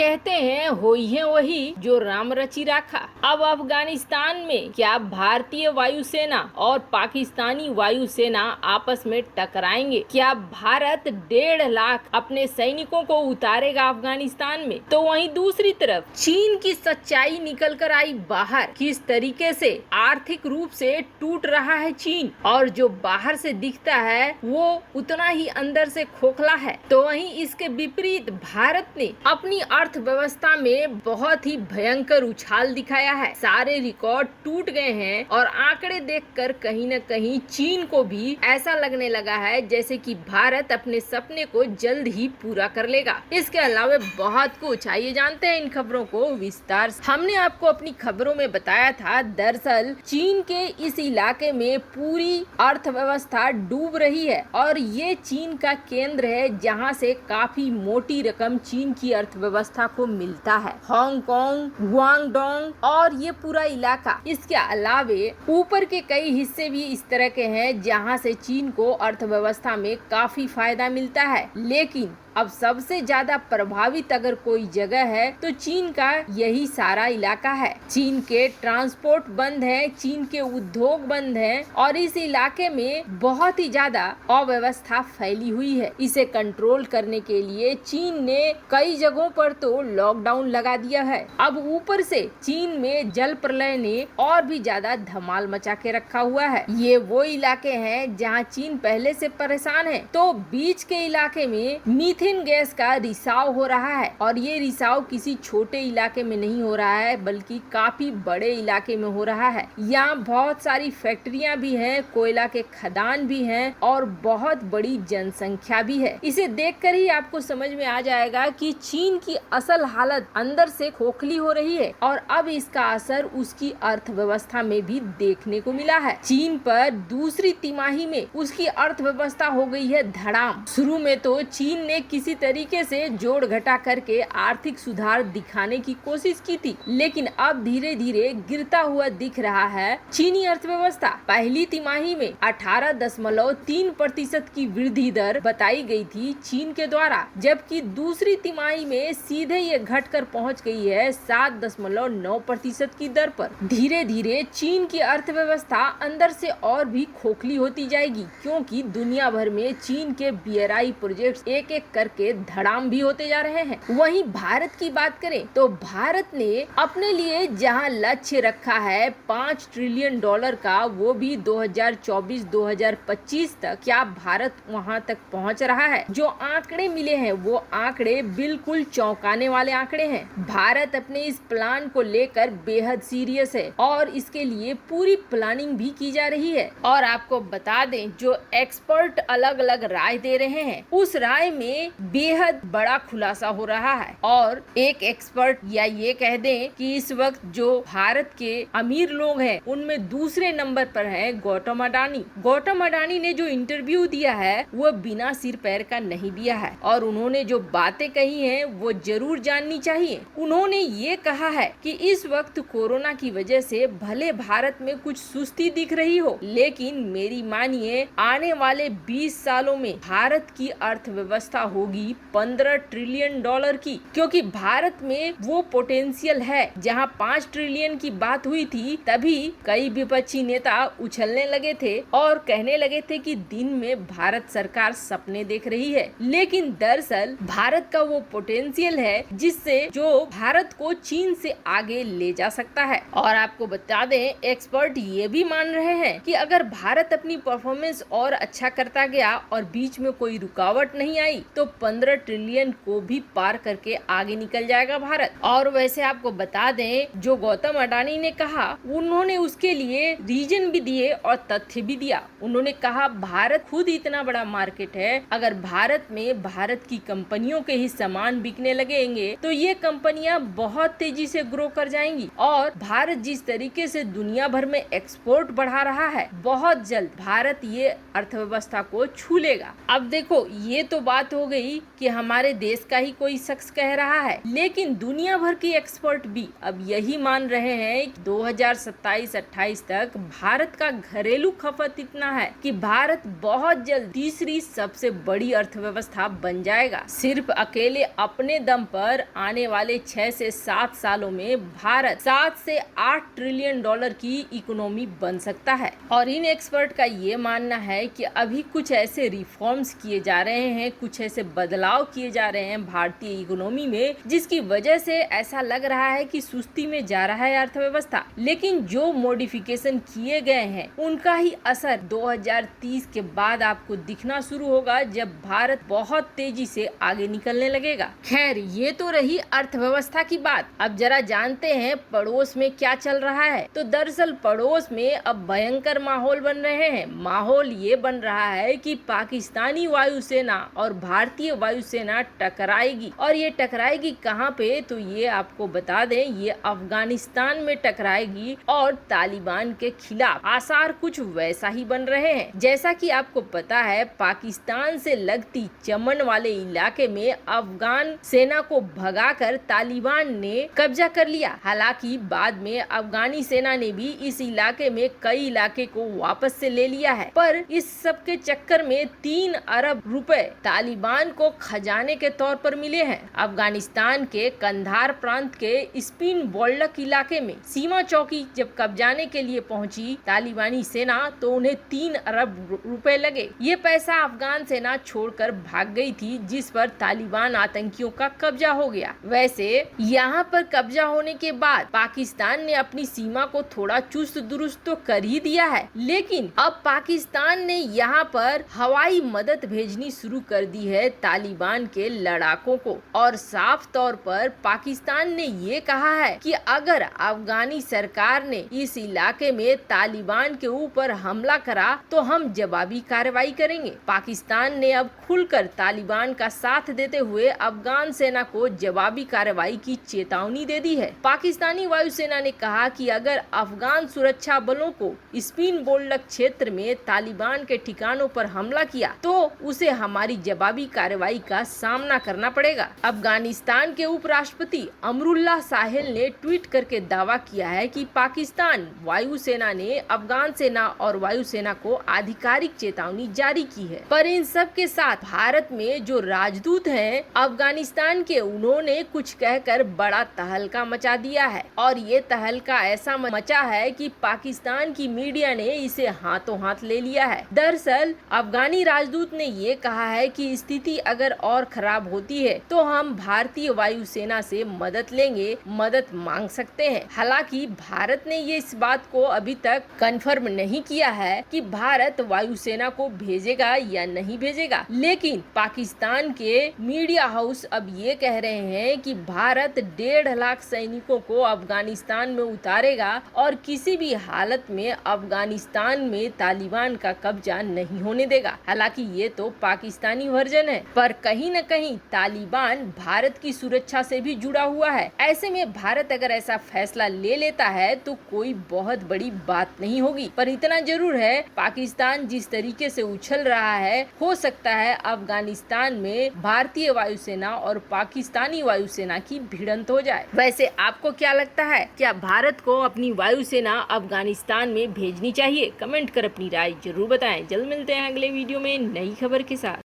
कहते हैं होई है वही जो राम रचि राखा। अब अफगानिस्तान में क्या भारतीय वायुसेना और पाकिस्तानी वायुसेना आपस में टकराएंगे? क्या भारत 1.5 लाख अपने सैनिकों को उतारेगा अफगानिस्तान में? तो वहीं दूसरी तरफ चीन की सच्चाई निकल कर आई बाहर। किस तरीके से आर्थिक रूप से टूट रहा है चीन, और जो बाहर से दिखता है वो उतना ही अंदर से खोखला है। तो वहीं इसके विपरीत भारत ने अपनी अर्थव्यवस्था में बहुत ही भयंकर उछाल दिखाया है। सारे रिकॉर्ड टूट गए हैं और आंकड़े देखकर कहीं न कहीं चीन को भी ऐसा लगने लगा है जैसे कि भारत अपने सपने को जल्द ही पूरा कर लेगा। इसके अलावा बहुत कुछ, आइए जानते हैं इन खबरों को विस्तार से। हमने आपको अपनी खबरों में बताया था, दरअसल चीन के इस इलाके में पूरी अर्थव्यवस्था डूब रही है और ये चीन का केंद्र है जहां से काफी मोटी रकम चीन की अर्थव्यवस्था को मिलता है। हांगकांग, गुआंगडोंग और ये पूरा इलाका। इसके अलावे ऊपर के कई हिस्से भी इस तरह के हैं जहां से चीन को अर्थव्यवस्था में काफी फायदा मिलता है। लेकिन अब सबसे ज्यादा प्रभावित अगर कोई जगह है तो चीन का यही सारा इलाका है। चीन के ट्रांसपोर्ट बंद है, चीन के उद्योग बंद हैं और इस इलाके में बहुत ही ज्यादा अव्यवस्था फैली हुई है। इसे कंट्रोल करने के लिए चीन ने कई जगहों पर तो लॉकडाउन लगा दिया है। अब ऊपर से चीन में जल प्रलय ने और भी ज्यादा धमाल मचा के रखा हुआ है। ये वो इलाके हैं जहाँ चीन पहले से परेशान है। तो बीच के इलाके में मीथेन गैस का रिसाव हो रहा है और ये रिसाव किसी छोटे इलाके में नहीं हो रहा है बल्कि काफी बड़े इलाके में हो रहा है। यहाँ बहुत सारी फैक्ट्रियां भी हैं, कोयला के खदान भी हैं और बहुत बड़ी जनसंख्या भी है। इसे देखकर ही आपको समझ में आ जाएगा कि चीन की असल हालत अंदर से खोखली हो रही है और अब इसका असर उसकी अर्थव्यवस्था में भी देखने को मिला है। चीन पर दूसरी तिमाही में उसकी अर्थव्यवस्था हो गई है धड़ाम। शुरू में तो चीन ने किसी तरीके से जोड़ घटा करके आर्थिक सुधार दिखाने की कोशिश की थी, लेकिन अब धीरे धीरे गिरता हुआ दिख रहा है चीनी अर्थव्यवस्था। पहली तिमाही में 18.3% की वृद्धि दर बताई गई थी चीन के द्वारा, जबकि दूसरी तिमाही में सीधे ये घटकर पहुंच गई है 7.9% की दर पर। धीरे धीरे चीन की अर्थव्यवस्था अंदर से और भी खोखली होती जाएगी क्योंकि दुनिया भर में चीन के BRI प्रोजेक्ट एक एक करके धड़ाम भी होते जा रहे हैं। वहीं भारत की बात करें तो भारत ने अपने लिए जहां लक्ष्य रखा है $5 ट्रिलियन का, वो भी 2024-2025 तक, क्या भारत वहां तक पहुंच रहा है? जो आंकड़े मिले हैं वो आंकड़े बिल्कुल चौंकाने वाले आंकड़े हैं। भारत अपने इस प्लान को लेकर बेहद सीरियस है और इसके लिए पूरी प्लानिंग भी की जा रही है। और आपको बता दें, जो एक्सपर्ट अलग अलग राय दे रहे हैं उस राय में बेहद बड़ा खुलासा हो रहा है। और एक एक्सपर्ट या ये कह दें कि इस वक्त जो भारत के अमीर लोग हैं उनमें दूसरे नंबर पर है गौतम अडानी। गौतम अडानी ने जो इंटरव्यू दिया है वो बिना सिर पैर का नहीं दिया है और उन्होंने जो बातें कही हैं वो जरूर जाननी चाहिए। उन्होंने ये कहा है कि इस वक्त कोरोना की वजह से भले भारत में कुछ सुस्ती दिख रही हो, लेकिन मेरी मानिए आने वाले 20 सालों में भारत की अर्थव्यवस्था होगी $15 ट्रिलियन की, क्योंकि भारत में वो पोटेंशियल है। जहां 5 ट्रिलियन की बात हुई थी तभी कई विपक्षी नेता उछलने लगे थे और कहने लगे थे कि दिन में भारत सरकार सपने देख रही है, लेकिन दरअसल भारत का वो पोटेंशियल है जिससे जो भारत को चीन से आगे ले जा सकता है। और आपको बता दें, एक्सपर्ट ये भी मान रहे हैं कि अगर भारत अपनी परफॉर्मेंस और अच्छा करता गया और बीच में कोई रुकावट नहीं आई तो 15 ट्रिलियन को भी पार करके आगे निकल जाएगा भारत। और वैसे आपको बता दें, जो गौतम अडानी ने कहा उन्होंने उसके लिए रीजन भी दिए और तथ्य भी दिया। उन्होंने कहा भारत खुद इतना बड़ा मार्केट है, अगर भारत में भारत की कंपनियों के ही सामान बिकने लगेंगे तो ये कंपनियां बहुत तेजी से ग्रो कर जाएंगी और भारत जिस तरीके से दुनिया भर में एक्सपोर्ट बढ़ा रहा है, बहुत जल्द भारत ये अर्थव्यवस्था को छू लेगा। अब देखो, ये तो बात हो गई गई कि हमारे देश का ही कोई शख्स कह रहा है, लेकिन दुनिया भर के एक्सपर्ट भी अब यही मान रहे हैं कि 2027-28 तक भारत का घरेलू खपत इतना है कि भारत बहुत जल्द तीसरी सबसे बड़ी अर्थव्यवस्था बन जाएगा। सिर्फ अकेले अपने दम पर आने वाले 6 से 7 सालों में भारत 7 से 8 ट्रिलियन डॉलर की इकोनॉमी बन सकता है। और इन एक्सपर्ट का ये मानना है कि अभी कुछ ऐसे रिफॉर्म्स किए जा रहे हैं, कुछ ऐसे बदलाव किए जा रहे हैं भारतीय इकोनॉमी में, जिसकी वजह से ऐसा लग रहा है कि सुस्ती में जा रहा है अर्थव्यवस्था। लेकिन जो मॉडिफिकेशन किए गए हैं उनका ही असर 2030 के बाद आपको दिखना शुरू होगा, जब भारत बहुत तेजी से आगे निकलने लगेगा। खैर, ये तो रही अर्थव्यवस्था की बात। अब जरा जानते हैं पड़ोस में क्या चल रहा है। तो दरअसल पड़ोस में अब भयंकर माहौल बन रहे हैं। माहौल ये बन रहा है कि पाकिस्तानी वायुसेना और भारतीय वायुसेना टकराएगी। और ये टकराएगी कहाँ पे, तो ये आपको बता दें, ये अफगानिस्तान में टकराएगी और तालिबान के खिलाफ। आसार कुछ वैसा ही बन रहे हैं। जैसा कि आपको पता है, पाकिस्तान से लगती चमन वाले इलाके में अफगान सेना को भगाकर तालिबान ने कब्जा कर लिया। हालांकि बाद में अफगानी सेना ने भी इस इलाके में कई इलाके को वापस से ले लिया है, पर इस सब के चक्कर में 3 अरब रुपए तालिबान को खजाने के तौर पर मिले हैं। अफगानिस्तान के कंधार प्रांत के स्पिन बोल्डक इलाके में सीमा चौकी जब कब्जाने के लिए पहुंची तालिबानी सेना, तो उन्हें 3 अरब रुपए लगे। ये पैसा अफगान सेना छोड़कर भाग गई थी, जिस पर तालिबान आतंकियों का कब्जा हो गया। वैसे यहाँ पर कब्जा होने के बाद पाकिस्तान ने अपनी सीमा को थोड़ा चुस्त दुरुस्त तो कर ही दिया है, लेकिन अब पाकिस्तान ने यहाँ पर हवाई मदद भेजनी शुरू कर दी है तालिबान के लड़ाकों को। और साफ तौर पर पाकिस्तान ने ये कहा है कि अगर अफगानी सरकार ने इस इलाके में तालिबान के ऊपर हमला करा तो हम जवाबी कार्रवाई करेंगे। पाकिस्तान ने अब खुलकर तालिबान का साथ देते हुए अफगान सेना को जवाबी कार्रवाई की चेतावनी दे दी है। पाकिस्तानी वायुसेना ने कहा कि अगर अफगान सुरक्षा बलों को स्पिन बोल्डक क्षेत्र में तालिबान के ठिकानों पर हमला किया तो उसे हमारी जवाबी कार्रवाई का सामना करना पड़ेगा। अफगानिस्तान के उपराष्ट्रपति अमरुल्लाह साहिल ने ट्वीट करके दावा किया है कि पाकिस्तान वायुसेना ने अफगान सेना और वायुसेना को आधिकारिक चेतावनी जारी की है। पर इन सब के साथ भारत में जो राजदूत हैं अफगानिस्तान के, उन्होंने कुछ कहकर बड़ा तहलका मचा दिया है। और ये तहलका ऐसा मचा है कि पाकिस्तान की मीडिया ने इसे हाथों हाथ ले लिया है। दरअसल अफगानी राजदूत ने ये कहा है कि स्थिति अगर और खराब होती है तो हम भारतीय वायुसेना से मदद लेंगे, मदद मांग सकते हैं। हालांकि भारत ने ये इस बात को अभी तक कंफर्म नहीं किया है कि भारत वायुसेना को भेजेगा या नहीं भेजेगा, लेकिन पाकिस्तान के मीडिया हाउस अब ये कह रहे हैं कि भारत 1.5 लाख सैनिकों को अफगानिस्तान में उतारेगा और किसी भी हालत में अफगानिस्तान में तालिबान का कब्जा नहीं होने देगा। हालांकि ये तो पाकिस्तानी वर्जन है, पर कहीं न कहीं तालिबान भारत की सुरक्षा से भी जुड़ा हुआ है। ऐसे में भारत अगर ऐसा फैसला ले लेता है तो कोई बहुत बड़ी बात नहीं होगी, पर इतना जरूर है पाकिस्तान जिस तरीके से उछल रहा है, हो सकता है अफगानिस्तान में भारतीय वायुसेना और पाकिस्तानी वायुसेना की भिड़ंत हो जाए। वैसे आपको क्या लगता है, क्या भारत को अपनी वायुसेना अफगानिस्तान में भेजनी चाहिए? कमेंट कर अपनी राय जरूर बताएं। जल्द मिलते हैं अगले वीडियो में नई खबर के साथ।